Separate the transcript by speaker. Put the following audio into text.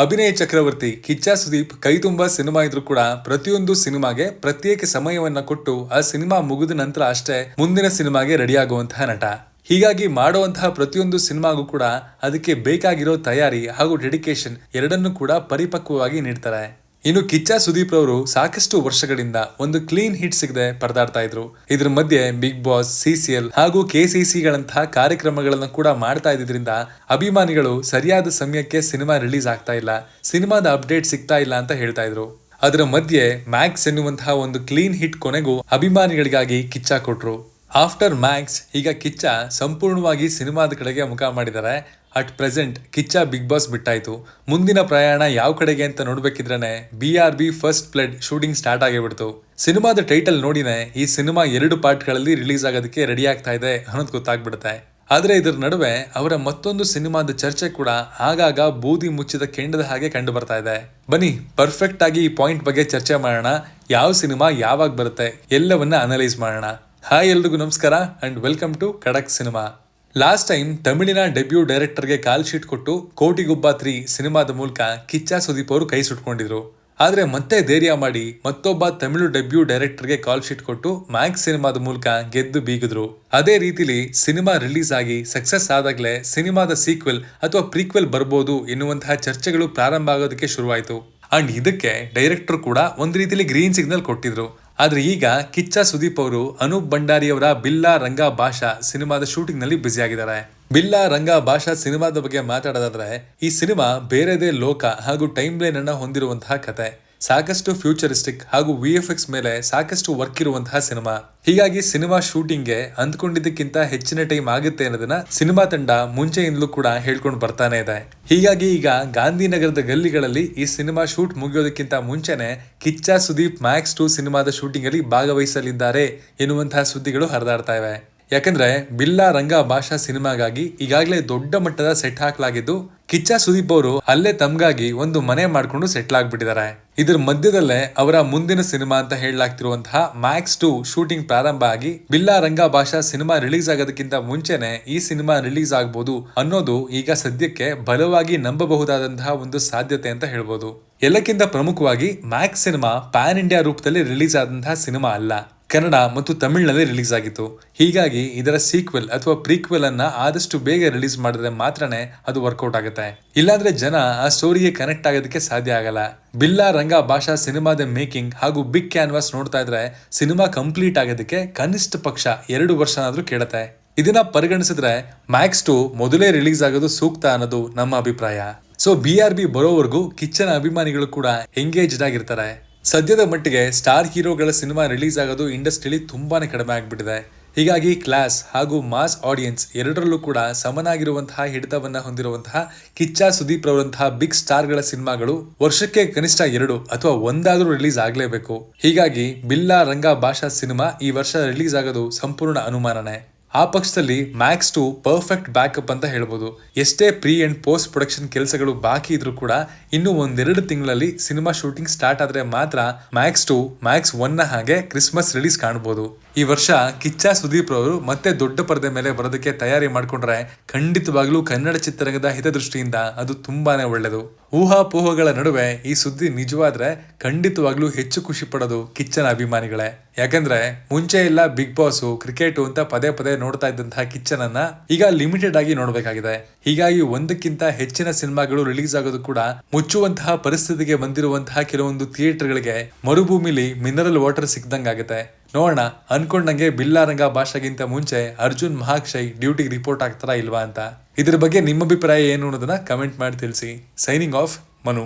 Speaker 1: ಅಭಿನಯ ಚಕ್ರವರ್ತಿ ಕಿಚ್ಚ ಸುದೀಪ್ ಕೈ ತುಂಬಾ ಸಿನಿಮಾ ಇದ್ರೂ ಕೂಡ ಪ್ರತಿಯೊಂದು ಸಿನಿಮಾಗೆ ಪ್ರತ್ಯೇಕ ಸಮಯವನ್ನ ಕೊಟ್ಟು ಆ ಸಿನಿಮಾ ಮುಗಿದ ನಂತರ ಅಷ್ಟೇ ಮುಂದಿನ ಸಿನಿಮಾಗೆ ರೆಡಿ ಆಗುವಂತಹ ನಟ. ಹೀಗಾಗಿ ಮಾಡುವಂತಹ ಪ್ರತಿಯೊಂದು ಸಿನಿಮಾಗೂ ಕೂಡ ಅದಕ್ಕೆ ಬೇಕಾಗಿರೋ ತಯಾರಿ ಹಾಗೂ ಡೆಡಿಕೇಶನ್ ಎರಡನ್ನೂ ಕೂಡ ಪರಿಪಕ್ವವಾಗಿ ನೀಡ್ತಾರೆ. ಇನ್ನು ಕಿಚ್ಚ ಸುದೀಪ್ ರವರು ಸಾಕಷ್ಟು ವರ್ಷಗಳಿಂದ ಒಂದು ಕ್ಲೀನ್ ಹಿಟ್ ಸಿಗದೆ ಪರದಾಡ್ತಾ ಇದ್ರು. ಇದ್ರ ಮಧ್ಯೆ ಬಿಗ್ ಬಾಸ್, CCL ಹಾಗೂ KCC ಗಳಂತಹ ಕಾರ್ಯಕ್ರಮಗಳನ್ನು ಕೂಡ ಮಾಡ್ತಾ ಇದ್ರಿಂದ ಅಭಿಮಾನಿಗಳು ಸರಿಯಾದ ಸಮಯಕ್ಕೆ ಸಿನಿಮಾ ರಿಲೀಸ್ ಆಗ್ತಾ ಇಲ್ಲ, ಸಿನಿಮಾದ ಅಪ್ಡೇಟ್ ಸಿಗ್ತಾ ಇಲ್ಲ ಅಂತ ಹೇಳ್ತಾ ಇದ್ರು. ಅದರ ಮಧ್ಯೆ ಮ್ಯಾಕ್ಸ್ ಎನ್ನುವಂತಹ ಒಂದು ಕ್ಲೀನ್ ಹಿಟ್ ಕೊನೆಗೂ ಅಭಿಮಾನಿಗಳಿಗಾಗಿ ಕಿಚ್ಚ ಕೊಟ್ರು. ಆಫ್ಟರ್ ಮ್ಯಾಕ್ಸ್ ಈಗ ಕಿಚ್ಚ ಸಂಪೂರ್ಣವಾಗಿ ಸಿನಿಮಾದ ಕಡೆಗೆ ಮುಖ ಮಾಡಿದ್ದಾರೆ. At present Kichcha Bigg Boss ಬಿಟ್ಟಾಯ್ತು. ಮುಂದಿನ ಪ್ರಯಾಣ ಯಾವ ಕಡೆಗೆ ಅಂತ ನೋಡ್ಬೇಕಿದ್ರೇನೆ BRB first blood shooting start ಆಗಿಬಿಡ್ತು. ಸಿನಿಮಾದ ಟೈಟಲ್ ನೋಡಿನೇ ಈ ಸಿನಿಮಾ 2 ಪಾರ್ಟ್ಗಳಲ್ಲಿ ರಿಲೀಸ್ ಆಗೋದಕ್ಕೆ ರೆಡಿ ಆಗ್ತಾ ಇದೆ ಅನ್ನೋದು ಗೊತ್ತಾಗ್ಬಿಡುತ್ತೆ. ಆದ್ರೆ ಇದರ ನಡುವೆ ಅವರ ಮತ್ತೊಂದು ಸಿನಿಮಾದ ಚರ್ಚೆ ಕೂಡ ಆಗಾಗ ಬೂದಿ ಮುಚ್ಚಿದ ಕೆಂಡದ ಹಾಗೆ ಕಂಡು ಬರ್ತಾ ಇದೆ. ಬನ್ನಿ ಪರ್ಫೆಕ್ಟ್ ಆಗಿ ಈ ಪಾಯಿಂಟ್ ಬಗ್ಗೆ ಚರ್ಚೆ ಮಾಡೋಣ. ಯಾವ ಸಿನಿಮಾ ಯಾವಾಗ ಬರುತ್ತೆ ಎಲ್ಲವನ್ನ ಅನಲೈಸ್ ಮಾಡೋಣ. ಹಾಯ್ ಎಲ್ರಿಗೂ ನಮಸ್ಕಾರ and welcome to Khadak cinema. Last time ತಮಿಳಿನ ಡೆಬ್ಯೂ ಡೈರೆಕ್ಟರ್ಗೆ ಕಾಲ್ ಶೀಟ್ ಕೊಟ್ಟು ಕೋಟಿಗೊಬ್ಬ 3 ಸಿನಿಮಾದ ಮೂಲಕ ಕಿಚ್ಚ ಸುದೀಪ್ ಅವರು ಕೈ ಸುಟ್ಕೊಂಡಿದ್ರು. ಆದ್ರೆ ಮತ್ತೆ ಧೈರ್ಯ ಮಾಡಿ ಮತ್ತೊಬ್ಬ ತಮಿಳು ಡೆಬ್ಯೂ ಡೈರೆಕ್ಟರ್ಗೆ ಕಾಲ್ ಶೀಟ್ ಕೊಟ್ಟು ಮ್ಯಾಕ್ಸ್ ಸಿನಿಮಾದ ಮೂಲಕ ಗೆದ್ದು ಬೀಗಿದ್ರು. ಅದೇ ರೀತಿಲಿ ಸಿನಿಮಾ ರಿಲೀಸ್ ಆಗಿ ಸಕ್ಸಸ್ ಆದಾಗ್ಲೇ ಸಿನಿಮಾದ ಸೀಕ್ವೆಲ್ ಅಥವಾ ಪ್ರೀಕ್ವೆಲ್ ಬರ್ಬೋದು ಎನ್ನುವಂತಹ ಚರ್ಚೆಗಳು ಪ್ರಾರಂಭ ಆಗೋದಕ್ಕೆ ಶುರುವಾಯಿತು. ಅಂಡ್ ಇದಕ್ಕೆ ಡೈರೆಕ್ಟರ್ ಕೂಡ ಒಂದ್ ರೀತಿಲಿ ಗ್ರೀನ್ ಸಿಗ್ನಲ್ ಕೊಟ್ಟಿದ್ರು. ಆದ್ರೆ ಈಗ ಕಿಚ್ಚ ಸುದೀಪ್ ಅವರು ಅನೂಪ್ ಭಂಡಾರಿ ಅವರ ಬಿಲ್ಲಾ ರಂಗ ಭಾಷಾ ಸಿನಿಮಾದ ಶೂಟಿಂಗ್ ನಲ್ಲಿ ಬ್ಯುಸಿ ಆಗಿದ್ದಾರೆ. ಬಿಲ್ಲಾ ರಂಗ ಭಾಷಾ ಸಿನಿಮಾದ ಬಗ್ಗೆ ಮಾತಾಡೋದಾದ್ರೆ ಈ ಸಿನಿಮಾ ಬೇರೆದೇ ಲೋಕ ಹಾಗೂ ಟೈಮ್ ಲೈನ್ ಅನ್ನ ಹೊಂದಿರುವಂತಹ ಕತೆ. ಸಾಕಷ್ಟು ಫ್ಯೂಚರಿಸ್ಟಿಕ್ ಹಾಗೂ VFX ಮೇಲೆ ಸಾಕಷ್ಟು ವರ್ಕ್ ಇರುವಂತಹ ಸಿನಿಮಾ. ಹೀಗಾಗಿ ಸಿನಿಮಾ ಶೂಟಿಂಗ್ಗೆ ಅಂದ್ಕೊಂಡಿದ್ದಕ್ಕಿಂತ ಹೆಚ್ಚಿನ ಟೈಮ್ ಆಗುತ್ತೆ ಅನ್ನೋದನ್ನ ಸಿನಿಮಾ ತಂಡ ಮುಂಚೆಯಿಂದಲೂ ಕೂಡ ಹೇಳ್ಕೊಂಡು ಬರ್ತಾನೆ ಇದೆ. ಹೀಗಾಗಿ ಈಗ ಗಾಂಧಿನಗರದ ಗಲ್ಲಿಗಳಲ್ಲಿ ಈ ಸಿನಿಮಾ ಶೂಟ್ ಮುಗಿಯೋದಕ್ಕಿಂತ ಮುಂಚೆನೆ ಕಿಚ್ಚ ಸುದೀಪ್ ಮ್ಯಾಕ್ಸ್ 2 ಸಿನಿಮಾದ ಶೂಟಿಂಗ್ ಅಲ್ಲಿ ಭಾಗವಹಿಸಲಿದ್ದಾರೆ ಎನ್ನುವಂತಹ ಸುದ್ದಿಗಳು ಹರಿದಾಡ್ತಾ ಇವೆ. ಯಾಕಂದ್ರೆ ಬಿಲ್ಲಾ ರಂಗ ಭಾಷಾ ಸಿನಿಮಾಗಾಗಿ ಈಗಾಗಲೇ ದೊಡ್ಡ ಮಟ್ಟದ ಸೆಟ್ ಹಾಕಲಾಗಿದ್ದು ಕಿಚ್ಚ ಸುದೀಪ್ ಅವರು ಅಲ್ಲೇ ತಮ್ಗಾಗಿ ಒಂದು ಮನೆ ಮಾಡ್ಕೊಂಡು ಸೆಟ್ಲ್ ಆಗ್ಬಿಟ್ಟಿದ್ದಾರೆ. ಇದ್ರ ಮಧ್ಯದಲ್ಲೇ ಅವರ ಮುಂದಿನ ಸಿನಿಮಾ ಅಂತ ಹೇಳಲಾಗ್ತಿರುವಂತಹ ಮ್ಯಾಕ್ಸ್ 2 ಶೂಟಿಂಗ್ ಪ್ರಾರಂಭ ಆಗಿ ಬಿಲ್ಲಾ ರಂಗ ಭಾಷಾ ಸಿನಿಮಾ ರಿಲೀಸ್ ಆಗೋದಕ್ಕಿಂತ ಮುಂಚೆನೆ ಈ ಸಿನಿಮಾ ರಿಲೀಸ್ ಆಗ್ಬೋದು ಅನ್ನೋದು ಈಗ ಸದ್ಯಕ್ಕೆ ಬಲವಾಗಿ ನಂಬಬಹುದಾದಂತಹ ಒಂದು ಸಾಧ್ಯತೆ ಅಂತ ಹೇಳ್ಬೋದು. ಎಲ್ಲಕ್ಕಿಂತ ಪ್ರಮುಖವಾಗಿ ಮ್ಯಾಕ್ಸ್ ಸಿನಿಮಾ ಪ್ಯಾನ್ ಇಂಡಿಯಾ ರೂಪದಲ್ಲಿ ರಿಲೀಸ್ ಆದಂತಹ ಸಿನಿಮಾ ಅಲ್ಲ, ಕನ್ನಡ ಮತ್ತು ತಮಿಳಿನಲ್ಲಿ ರಿಲೀಸ್ ಆಗಿತ್ತು. ಹೀಗಾಗಿ ಇದರ ಸೀಕ್ವೆಲ್ ಅಥವಾ ಪ್ರೀಕ್ವೆಲ್ ಅನ್ನ ಆದಷ್ಟು ಬೇಗ ರಿಲೀಸ್ ಮಾಡಿದ್ರೆ ಮಾತ್ರನೇ ಅದು ವರ್ಕೌಟ್ ಆಗುತ್ತೆ. ಇಲ್ಲಾಂದ್ರೆ ಜನ ಆ ಸ್ಟೋರಿಗೆ ಕನೆಕ್ಟ್ ಆಗೋದಕ್ಕೆ ಸಾಧ್ಯ ಆಗಲ್ಲ. ಬಿಲ್ಲಾ ರಂಗ ಭಾಷಾ ಸಿನಿಮಾದ ಮೇಕಿಂಗ್ ಹಾಗೂ ಬಿಗ್ ಕ್ಯಾನ್ವಾಸ್ ನೋಡ್ತಾ ಇದ್ರೆ ಸಿನಿಮಾ ಕಂಪ್ಲೀಟ್ ಆಗೋದಕ್ಕೆ ಕನಿಷ್ಠ ಪಕ್ಷ 2 ವರ್ಷನಾದ್ರೂ ಕೇಳುತ್ತೆ. ಇದನ್ನ ಪರಿಗಣಿಸಿದ್ರೆ ಮ್ಯಾಕ್ಸ್ 2 ಮೊದಲೇ ರಿಲೀಸ್ ಆಗೋದು ಸೂಕ್ತ ಅನ್ನೋದು ನಮ್ಮ ಅಭಿಪ್ರಾಯ. ಸೊ BRB ಬರೋವರೆಗೂ ಕಿಚ್ಚನ ಅಭಿಮಾನಿಗಳು ಕೂಡ ಎಂಗೇಜ್ಡ್ ಆಗಿರ್ತಾರೆ. ಸದ್ಯದ ಮಟ್ಟಿಗೆ ಸ್ಟಾರ್ ಹೀರೋಗಳ ಸಿನಿಮಾ ರಿಲೀಸ್ ಆಗೋದು ಇಂಡಸ್ಟ್ರಿಯಲ್ಲಿ ತುಂಬಾನೇ ಕಡಿಮೆ ಆಗ್ಬಿಟ್ಟಿದೆ. ಹೀಗಾಗಿ ಕ್ಲಾಸ್ ಹಾಗೂ ಮಾಸ್ ಆಡಿಯನ್ಸ್ ಎರಡರಲ್ಲೂ ಕೂಡ ಸಮನಾಗಿರುವಂತಹ ಹಿಡಿತವನ್ನ ಹೊಂದಿರುವಂತಹ ಕಿಚ್ಚ ಸುದೀಪ್ ರವರಂತಹ ಬಿಗ್ ಸ್ಟಾರ್ಗಳ ಸಿನಿಮಾಗಳು ವರ್ಷಕ್ಕೆ ಕನಿಷ್ಠ 2 ಅಥವಾ 1 ರಿಲೀಸ್ ಆಗ್ಲೇಬೇಕು. ಹೀಗಾಗಿ ಬಿಲ್ಲಾ ರಂಗ ಭಾಷಾ ಸಿನಿಮಾ ಈ ವರ್ಷ ರಿಲೀಸ್ ಆಗೋದು ಸಂಪೂರ್ಣ ಅನುಮಾನನೇ. ಆ ಪಕ್ಷದಲ್ಲಿ ಮ್ಯಾಕ್ಸ್ 2 ಪರ್ಫೆಕ್ಟ್ ಬ್ಯಾಕಪ್ ಅಂತ ಹೇಳ್ಬೋದು. ಎಷ್ಟೇ ಪ್ರೀ ಅಂಡ್ ಪೋಸ್ಟ್ ಪ್ರೊಡಕ್ಷನ್ ಕೆಲಸಗಳು ಬಾಕಿ ಇದ್ರೂ ಕೂಡ ಇನ್ನು 1-2 ತಿಂಗಳಲ್ಲಿ ಸಿನಿಮಾ ಶೂಟಿಂಗ್ ಸ್ಟಾರ್ಟ್ ಆದ್ರೆ ಮಾತ್ರ ಮ್ಯಾಕ್ಸ್ 2 ಮ್ಯಾಕ್ಸ್ 1 ಹಾಗೆ ಕ್ರಿಸ್ಮಸ್ ರಿಲೀಸ್ ಕಾಣಬಹುದು. ಈ ವರ್ಷ ಕಿಚ್ಚ ಸುದೀಪ್ ರವರು ಮತ್ತೆ ದೊಡ್ಡ ಪರದೆ ಮೇಲೆ ಬರೋದಕ್ಕೆ ತಯಾರಿ ಮಾಡ್ಕೊಂಡ್ರೆ ಖಂಡಿತವಾಗ್ಲೂ ಕನ್ನಡ ಚಿತ್ರರಂಗದ ಹಿತದೃಷ್ಟಿಯಿಂದ ಅದು ತುಂಬಾನೇ ಒಳ್ಳೆಯದು. ಊಹಾಪೋಹಗಳ ನಡುವೆ ಈ ಸುದ್ದಿ ನಿಜವಾದ್ರೆ ಖಂಡಿತವಾಗ್ಲೂ ಹೆಚ್ಚು ಖುಷಿ ಪಡೋದು ಕಿಚ್ಚನ ಅಭಿಮಾನಿಗಳೇ. ಯಾಕಂದ್ರೆ ಮುಂಚೆ ಎಲ್ಲ ಬಿಗ್ ಬಾಸ್, ಕ್ರಿಕೆಟ್ ಅಂತ ಪದೇ ಪದೇ ನೋಡ್ತಾ ಇದ್ದಂತಹ ಕಿಚ್ಚನನ್ನ ಈಗ ಲಿಮಿಟೆಡ್ ಆಗಿ ನೋಡ್ಬೇಕಾಗಿದೆ. ಹೀಗಾಗಿ ಒಂದಕ್ಕಿಂತ ಹೆಚ್ಚಿನ ಸಿನಿಮಾಗಳು ರಿಲೀಸ್ ಆಗೋದು ಕೂಡ ಮುಚ್ಚುವಂತಹ ಪರಿಸ್ಥಿತಿಗೆ ಬಂದಿರುವಂತಹ ಕೆಲವೊಂದು ಥಿಯೇಟರ್ಗಳಿಗೆ ಮರುಭೂಮಿಲಿ ಮಿನರಲ್ ವಾಟರ್ ಸಿಕ್ದಂಗಾಗುತ್ತೆ. ನೋಡೋಣ, ಅನ್ಕೊಂಡಂಗೆ ಬಿಲ್ಲಾ ರಂಗ ಭಾಷೆಗಿಂತ ಮುಂಚೆ ಅರ್ಜುನ್ ಮಹಾಕ್ಷಯ್ ಡ್ಯೂಟಿಗೆ ರಿಪೋರ್ಟ್ ಆಗ್ತಾರಾ ಇಲ್ವಾ ಅಂತ. ಇದ್ರ ಬಗ್ಗೆ ನಿಮ್ಮ ಅಭಿಪ್ರಾಯ ಏನು ಅನ್ನೋದನ್ನ ಕಮೆಂಟ್ ಮಾಡಿ ತಿಳಿಸಿ. Signing off, Manu.